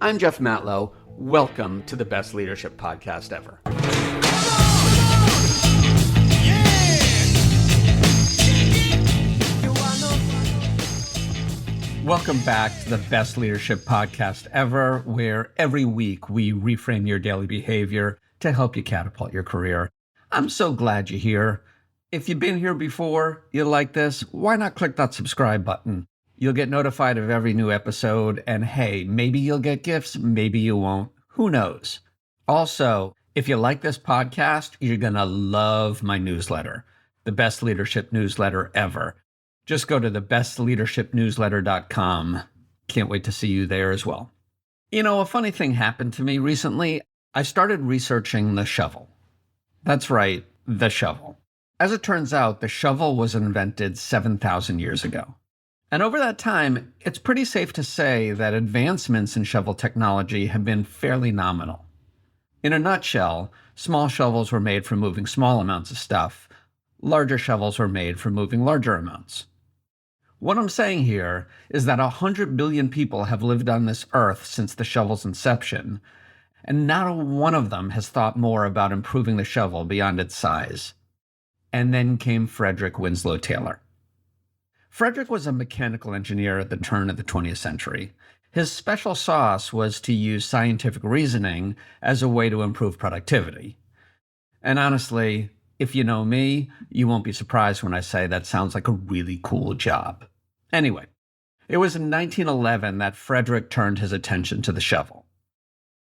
I'm Jeff Matlow. Welcome to the Best Leadership Podcast ever. Welcome back to the Best Leadership Podcast ever, where every week we reframe your daily behavior to help you catapult your career. I'm so glad you're here. If you've been here before, you like this, why not click that subscribe button? You'll get notified of every new episode, and hey, maybe you'll get gifts, maybe you won't. Who knows? Also, if you like this podcast, you're going to love my newsletter, the Best Leadership Newsletter ever. Just go to thebestleadershipnewsletter.com. Can't wait to see you there as well. You know, a funny thing happened to me recently. I started researching the shovel. That's right, the shovel. As it turns out, the shovel was invented 7,000 years ago. And over that time, it's pretty safe to say that advancements in shovel technology have been fairly nominal. In a nutshell, small shovels were made for moving small amounts of stuff. Larger shovels were made for moving larger amounts. What I'm saying here is that 100 billion people have lived on this earth since the shovel's inception, and not one of them has thought more about improving the shovel beyond its size. And then came Frederick Winslow Taylor. Frederick was a mechanical engineer at the turn of the 20th century. His special sauce was to use scientific reasoning as a way to improve productivity. And honestly, if you know me, you won't be surprised when I say that sounds like a really cool job. Anyway, it was in 1911 that Frederick turned his attention to the shovel.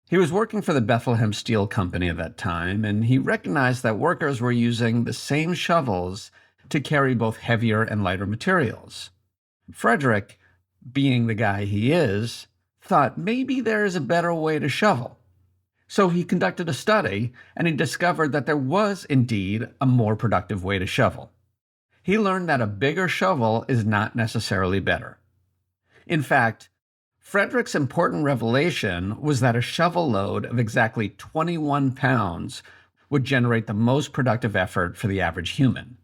He was working for the Bethlehem Steel Company at that time, and he recognized that workers were using the same shovels to carry both heavier and lighter materials. Frederick, being the guy he is, thought maybe there is a better way to shovel. So he conducted a study, and he discovered that there was indeed a more productive way to shovel. He learned that a bigger shovel is not necessarily better. In fact, Frederick's important revelation was that a shovel load of exactly 21 pounds would generate the most productive effort for the average human.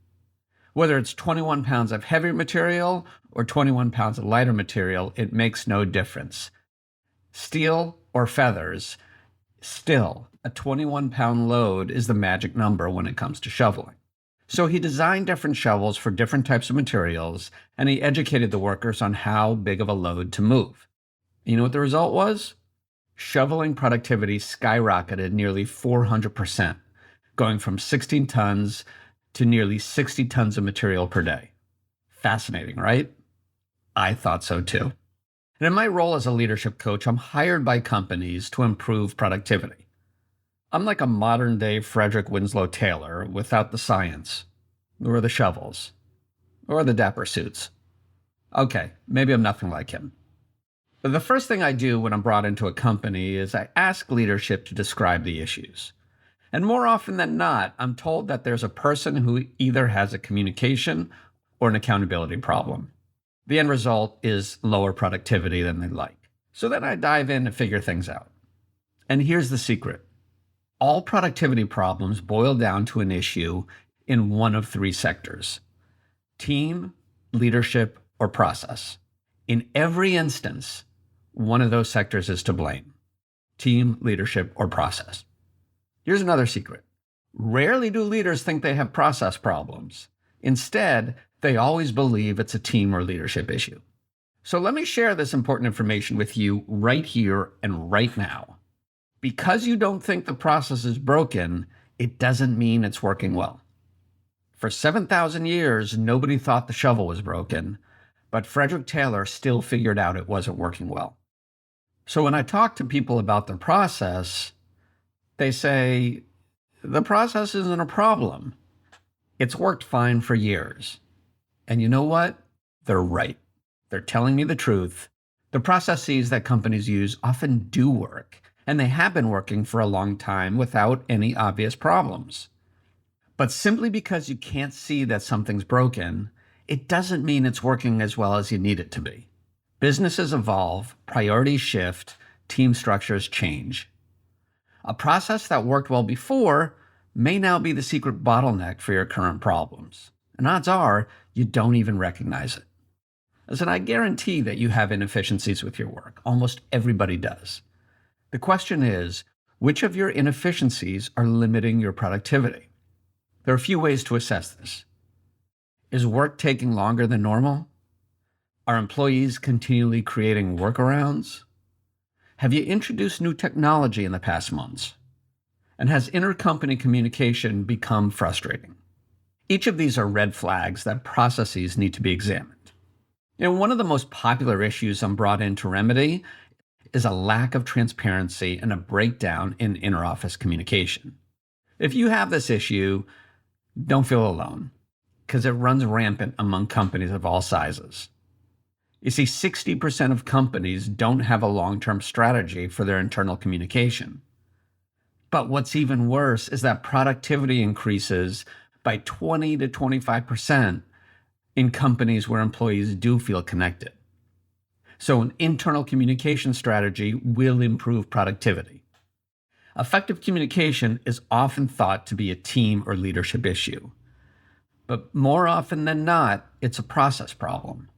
Whether it's 21 pounds of heavier material or 21 pounds of lighter material, it makes no difference. Steel or feathers, still, a 21-pound load is the magic number when it comes to shoveling. So he designed different shovels for different types of materials, and he educated the workers on how big of a load to move. You know what the result was? Shoveling productivity skyrocketed nearly 400%, going from 16 tons to nearly 60 tons of material per day. Fascinating, right? I thought so too. And in my role as a leadership coach, I'm hired by companies to improve productivity. I'm like a modern-day Frederick Winslow Taylor without the science, or the shovels, or the dapper suits. Okay, maybe I'm nothing like him. But the first thing I do when I'm brought into a company is I ask leadership to describe the issues. And more often than not, I'm told that there's a person who either has a communication or an accountability problem. The end result is lower productivity than they'd like. So then I dive in to figure things out. And here's the secret. All productivity problems boil down to an issue in one of three sectors: team, leadership, or process. In every instance, one of those sectors is to blame: team, leadership, or process. Here's another secret. Rarely do leaders think they have process problems. Instead, they always believe it's a team or leadership issue. So let me share this important information with you right here and right now. Because you don't think the process is broken, it doesn't mean it's working well. For 7,000 years, nobody thought the shovel was broken, but Frederick Taylor still figured out it wasn't working well. So when I talk to people about the process, they say, the process isn't a problem. It's worked fine for years. And you know what? They're right. They're telling me the truth. The processes that companies use often do work, and they have been working for a long time without any obvious problems. But simply because you can't see that something's broken, it doesn't mean it's working as well as you need it to be. Businesses evolve, priorities shift, team structures change. A process that worked well before may now be the secret bottleneck for your current problems. And odds are, you don't even recognize it. Listen, I guarantee that you have inefficiencies with your work. Almost everybody does. The question is, which of your inefficiencies are limiting your productivity? There are a few ways to assess this. Is work taking longer than normal? Are employees continually creating workarounds? Have you introduced new technology in the past months? And has intercompany communication become frustrating? Each of these are red flags that processes need to be examined. One of the most popular issues I'm brought in to remedy is a lack of transparency and a breakdown in interoffice communication. If you have this issue, don't feel alone, because it runs rampant among companies of all sizes. You see, 60% of companies don't have a long-term strategy for their internal communication. But what's even worse is that productivity increases by 20 to 25% in companies where employees do feel connected. So an internal communication strategy will improve productivity. Effective communication is often thought to be a team or leadership issue. But more often than not, it's a process problem.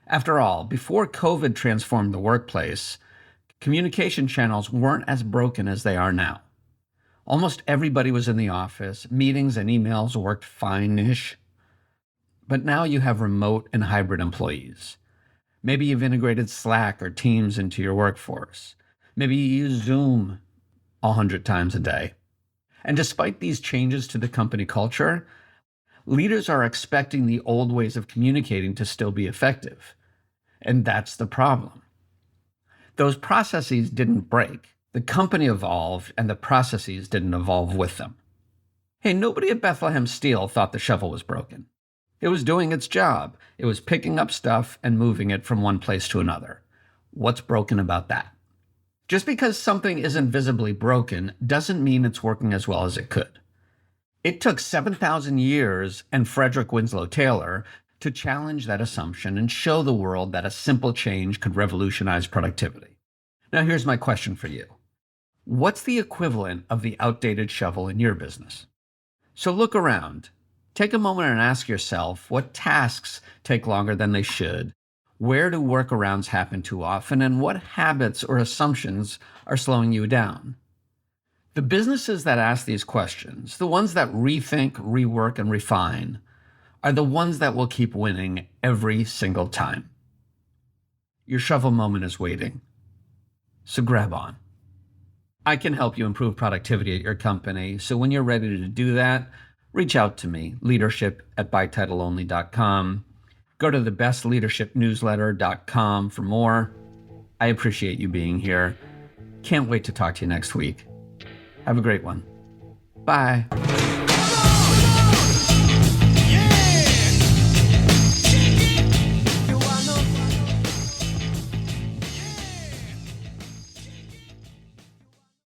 After all, before COVID transformed the workplace, communication channels weren't as broken as they are now. Almost everybody was in the office, meetings and emails worked fine-ish. But now you have remote and hybrid employees. Maybe you've integrated Slack or Teams into your workforce. Maybe you use Zoom 100 times a day. And despite these changes to the company culture, leaders are expecting the old ways of communicating to still be effective. And that's the problem. Those processes didn't break. The company evolved, and the processes didn't evolve with them. Hey, nobody at Bethlehem Steel thought the shovel was broken. It was doing its job. It was picking up stuff and moving it from one place to another. What's broken about that? Just because something isn't visibly broken doesn't mean it's working as well as it could. It took 7,000 years and Frederick Winslow Taylor to challenge that assumption and show the world that a simple change could revolutionize productivity. Now here's my question for you. What's the equivalent of the outdated shovel in your business? So look around. Take a moment and ask yourself what tasks take longer than they should, where do workarounds happen too often, and what habits or assumptions are slowing you down? The businesses that ask these questions, the ones that rethink, rework, and refine, are the ones that will keep winning every single time. Your shovel moment is waiting, so grab on. I can help you improve productivity at your company, so when you're ready to do that, reach out to me, leadership@bytitleonly.com. Go to thebestleadershipnewsletter.com for more. I appreciate you being here. Can't wait to talk to you next week. Have a great one. Bye.